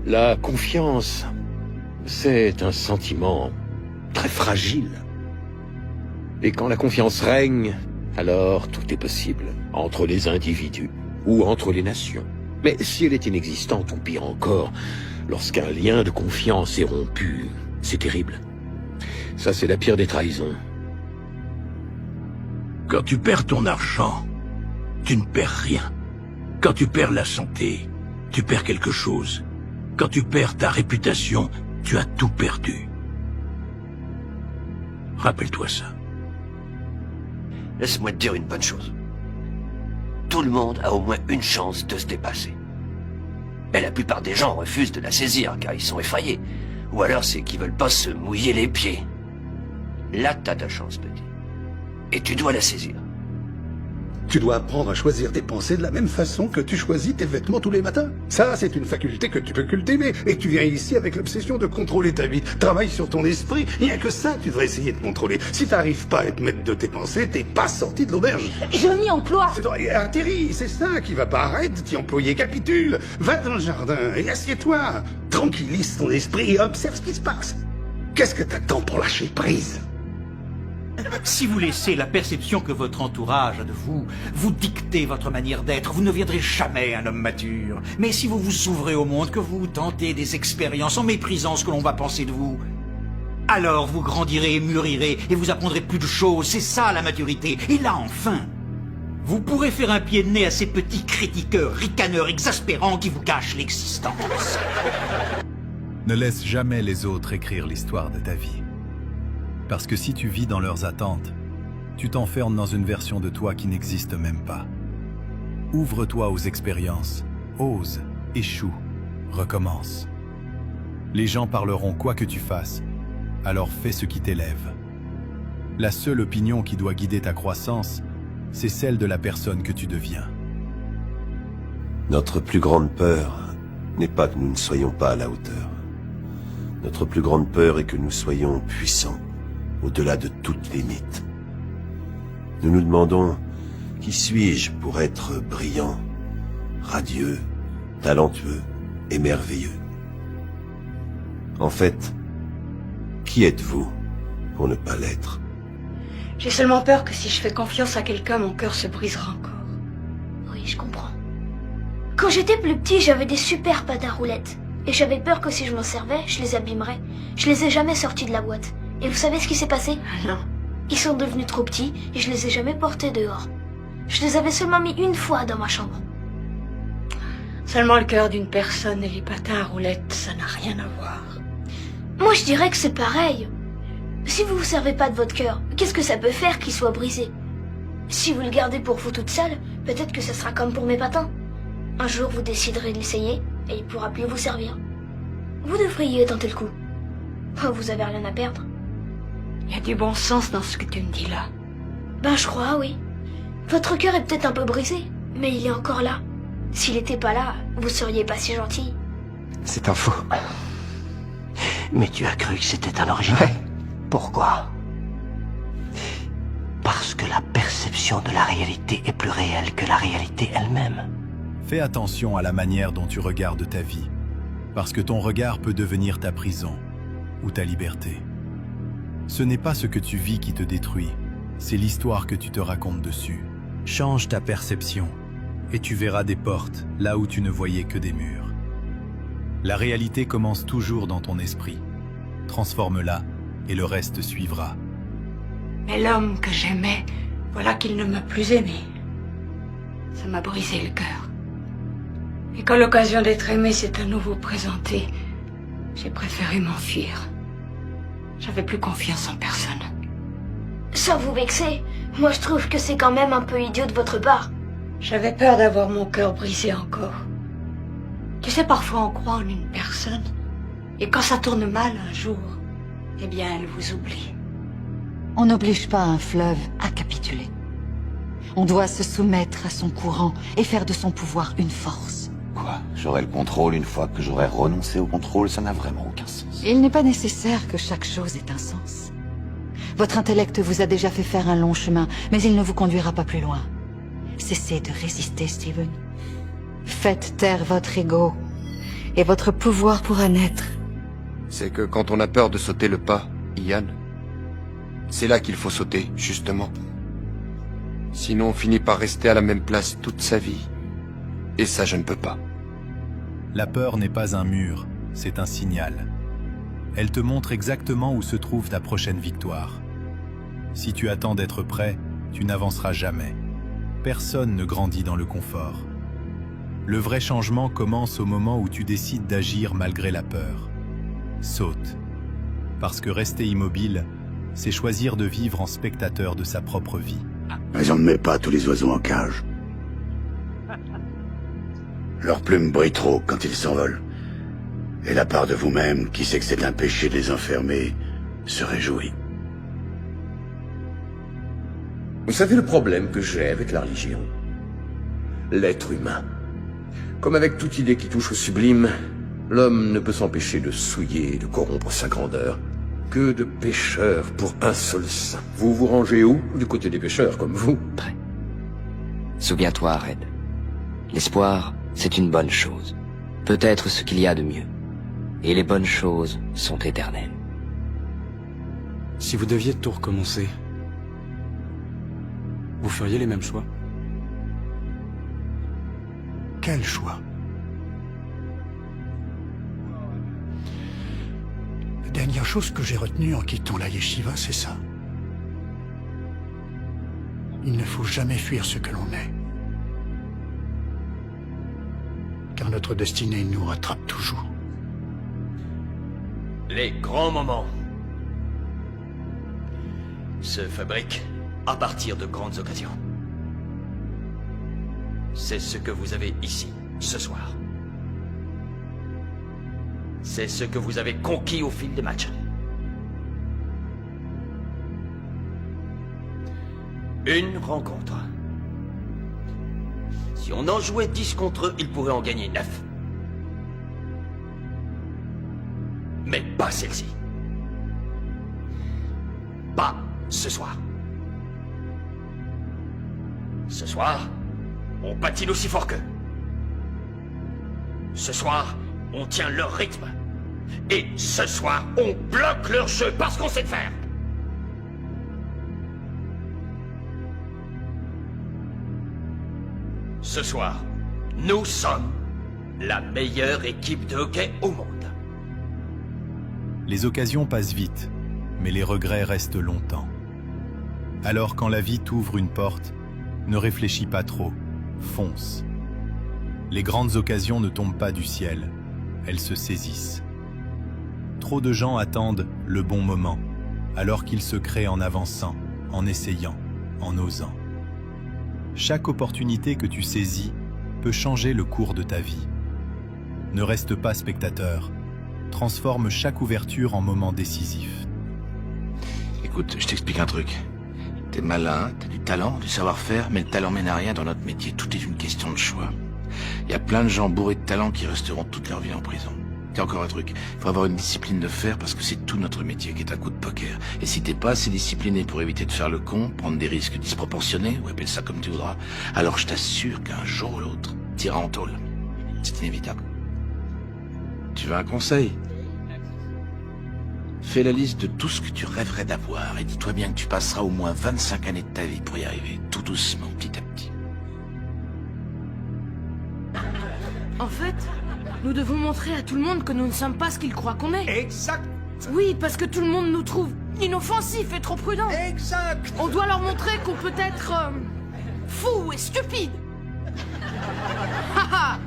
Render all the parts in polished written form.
La confiance, c'est un sentiment très fragile. Et quand la confiance règne, alors tout est possible, entre les individus ou entre les nations. Mais si elle est inexistante, ou pire encore, lorsqu'un lien de confiance est rompu, c'est terrible. Ça, c'est la pire des trahisons. Quand tu perds ton argent, tu ne perds rien. Quand tu perds la santé, tu perds quelque chose. Quand tu perds ta réputation, tu as tout perdu. Rappelle-toi ça. Laisse-moi te dire une bonne chose. Tout le monde a au moins une chance de se dépasser. Mais la plupart des gens refusent de la saisir car ils sont effrayés. Ou alors c'est qu'ils veulent pas se mouiller les pieds. Là, t'as ta chance, petit. Et tu dois la saisir. Tu dois apprendre à choisir tes pensées de la même façon que tu choisis tes vêtements tous les matins. Ça, c'est une faculté que tu peux cultiver. Et tu viens ici avec l'obsession de contrôler ta vie. Travaille sur ton esprit. Il n'y a que ça que tu devrais essayer de contrôler. Si t'arrives pas à être maître de tes pensées, t'es pas sorti de l'auberge. Je m'y emploie. Un Terry, c'est ça qui va pas. Arrête d'y employer, capitule. Va dans le jardin et assieds-toi. Tranquillise ton esprit et observe ce qui se passe. Qu'est-ce que t'attends pour lâcher prise? Si vous laissez la perception que votre entourage a de vous, vous dicter votre manière d'être, vous ne deviendrez jamais un homme mature. Mais si vous vous ouvrez au monde, que vous tentez des expériences en méprisant ce que l'on va penser de vous, alors vous grandirez et mûrirez et vous apprendrez plus de choses. C'est ça la maturité. Et là, enfin, vous pourrez faire un pied de nez à ces petits critiqueurs, ricaneurs exaspérants qui vous cachent l'existence. Ne laisse jamais les autres écrire l'histoire de ta vie. Parce que si tu vis dans leurs attentes, tu t'enfermes dans une version de toi qui n'existe même pas. Ouvre-toi aux expériences, ose, échoue, recommence. Les gens parleront quoi que tu fasses, alors fais ce qui t'élève. La seule opinion qui doit guider ta croissance, c'est celle de la personne que tu deviens. Notre plus grande peur n'est pas que nous ne soyons pas à la hauteur. Notre plus grande peur est que nous soyons puissants, au-delà de toute limite. Nous nous demandons, qui suis-je pour être brillant, radieux, talentueux et merveilleux? En fait, qui êtes-vous pour ne pas l'être? J'ai seulement peur que si je fais confiance à quelqu'un, mon cœur se brisera encore. Oui, je comprends. Quand j'étais plus petit, j'avais des super pattes à roulettes. Et j'avais peur que si je m'en servais, je les abîmerais. Je les ai jamais sortis de la boîte. Et vous savez ce qui s'est passé? Non. Ils sont devenus trop petits et je les ai jamais portés dehors. Je les avais seulement mis une fois dans ma chambre. Seulement le cœur d'une personne et les patins à roulettes, ça n'a rien à voir. Moi, je dirais que c'est pareil. Si vous vous servez pas de votre cœur, qu'est-ce que ça peut faire qu'il soit brisé? Si vous le gardez pour vous toute seule, peut-être que ça sera comme pour mes patins. Un jour, vous déciderez de l'essayer et il pourra plus vous servir. Vous devriez tenter le coup. Vous avez rien à perdre. Il y a du bon sens dans ce que tu me dis là. Ben, je crois, oui. Votre cœur est peut-être un peu brisé, mais il est encore là. S'il était pas là, vous seriez pas si gentil. C'est un faux. Mais tu as cru que c'était un original. Ouais. Pourquoi? Parce que la perception de la réalité est plus réelle que la réalité elle-même. Fais attention à la manière dont tu regardes ta vie, parce que ton regard peut devenir ta prison ou ta liberté. Ce n'est pas ce que tu vis qui te détruit, c'est l'histoire que tu te racontes dessus. Change ta perception et tu verras des portes là où tu ne voyais que des murs. La réalité commence toujours dans ton esprit. Transforme-la et le reste suivra. Mais l'homme que j'aimais, voilà qu'il ne m'a plus aimé. Ça m'a brisé le cœur. Et quand l'occasion d'être aimé s'est à nouveau présentée, j'ai préféré m'enfuir. J'avais plus confiance en personne. Sans vous vexer, moi je trouve que c'est quand même un peu idiot de votre part. J'avais peur d'avoir mon cœur brisé encore. Tu sais, parfois on croit en une personne, et quand ça tourne mal un jour, eh bien elle vous oublie. On n'oblige pas un fleuve à capituler. On doit se soumettre à son courant et faire de son pouvoir une force. Quoi? J'aurai le contrôle une fois que j'aurai renoncé au contrôle? Ça n'a vraiment aucun sens. Il n'est pas nécessaire que chaque chose ait un sens. Votre intellect vous a déjà fait faire un long chemin, mais il ne vous conduira pas plus loin. Cessez de résister, Steven. Faites taire votre ego et votre pouvoir pourra naître. C'est que quand on a peur de sauter le pas, Ian, c'est là qu'il faut sauter, justement. Sinon on finit par rester à la même place toute sa vie. Et ça, je ne peux pas. La peur n'est pas un mur, c'est un signal. Elle te montre exactement où se trouve ta prochaine victoire. Si tu attends d'être prêt, tu n'avanceras jamais. Personne ne grandit dans le confort. Le vrai changement commence au moment où tu décides d'agir malgré la peur. Saute. Parce que rester immobile, c'est choisir de vivre en spectateur de sa propre vie. Mais on ne met pas tous les oiseaux en cage. Leurs plumes brillent trop quand ils s'envolent. Et la part de vous-même, qui sait que c'est un péché de les enfermer, se réjouit. Vous savez le problème que j'ai avec la religion? L'être humain. Comme avec toute idée qui touche au sublime, l'homme ne peut s'empêcher de souiller et de corrompre sa grandeur. Que de pécheurs pour un seul saint. Vous vous rangez où? Du côté des pécheurs, comme vous. Prêt. Souviens-toi, Red. L'espoir, c'est une bonne chose. Peut-être ce qu'il y a de mieux. Et les bonnes choses sont éternelles. Si vous deviez tout recommencer, vous feriez les mêmes choix? Quel choix? La dernière chose que j'ai retenue en quittant la yeshiva, c'est ça. Il ne faut jamais fuir ce que l'on est. Car notre destinée nous rattrape toujours. Les grands moments se fabriquent à partir de grandes occasions. C'est ce que vous avez ici, ce soir. C'est ce que vous avez conquis au fil des matchs. Une rencontre. Si on en jouait 10 contre eux, ils pourraient en gagner 9. Mais pas celle-ci. Pas ce soir. Ce soir, on patine aussi fort qu'eux. Ce soir, on tient leur rythme. Et ce soir, on bloque leur jeu parce qu'on sait le faire. Ce soir, nous sommes la meilleure équipe de hockey au monde. Les occasions passent vite, mais les regrets restent longtemps. Alors quand la vie t'ouvre une porte, ne réfléchis pas trop, fonce. Les grandes occasions ne tombent pas du ciel, elles se saisissent. Trop de gens attendent le bon moment, alors qu'ils se créent en avançant, en essayant, en osant. Chaque opportunité que tu saisis peut changer le cours de ta vie. Ne reste pas spectateur. Transforme chaque ouverture en moment décisif. Écoute, je t'explique un truc. T'es malin, t'as du talent, du savoir-faire, mais le talent mène à rien dans notre métier. Tout est une question de choix. Il y a plein de gens bourrés de talent qui resteront toute leur vie en prison. Et encore un truc, il faut avoir une discipline de fer parce que c'est tout notre métier qui est un coup de poker. Et si t'es pas assez discipliné pour éviter de faire le con, prendre des risques disproportionnés, ou appelle ça comme tu voudras, alors je t'assure qu'un jour ou l'autre, t'iras en tôle. C'est inévitable. Tu veux un conseil? Fais la liste de tout ce que tu rêverais d'avoir et dis-toi bien que tu passeras au moins 25 années de ta vie pour y arriver, tout doucement, petit à petit. En fait, nous devons montrer à tout le monde que nous ne sommes pas ce qu'ils croient qu'on est. Exact. Oui, parce que tout le monde nous trouve inoffensifs et trop prudents. Exact. On doit leur montrer qu'on peut être fou et stupide. Haha.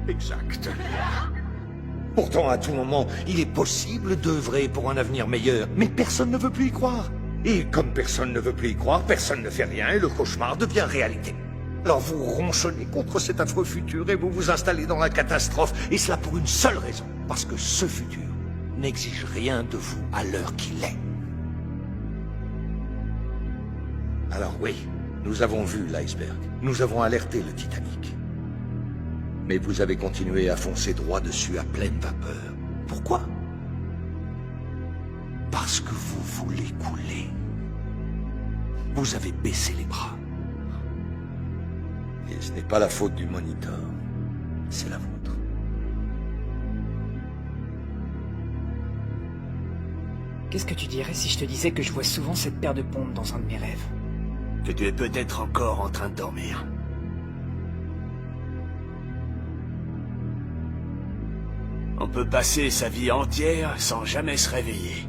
Exact. Pourtant, à tout moment, il est possible d'œuvrer pour un avenir meilleur, mais personne ne veut plus y croire. Et comme personne ne veut plus y croire, personne ne fait rien et le cauchemar devient réalité. Alors vous ronchonnez contre cet affreux futur et vous vous installez dans la catastrophe, et cela pour une seule raison, parce que ce futur n'exige rien de vous à l'heure qu'il est. Alors oui, nous avons vu l'iceberg, nous avons alerté le Titanic. Mais vous avez continué à foncer droit dessus à pleine vapeur. Pourquoi? Parce que vous voulez couler. Vous avez baissé les bras. Et ce n'est pas la faute du Monitor, c'est la vôtre. Qu'est-ce que tu dirais si je te disais que je vois souvent cette paire de pompes dans un de mes rêves? Que tu es peut-être encore en train de dormir. On peut passer sa vie entière sans jamais se réveiller.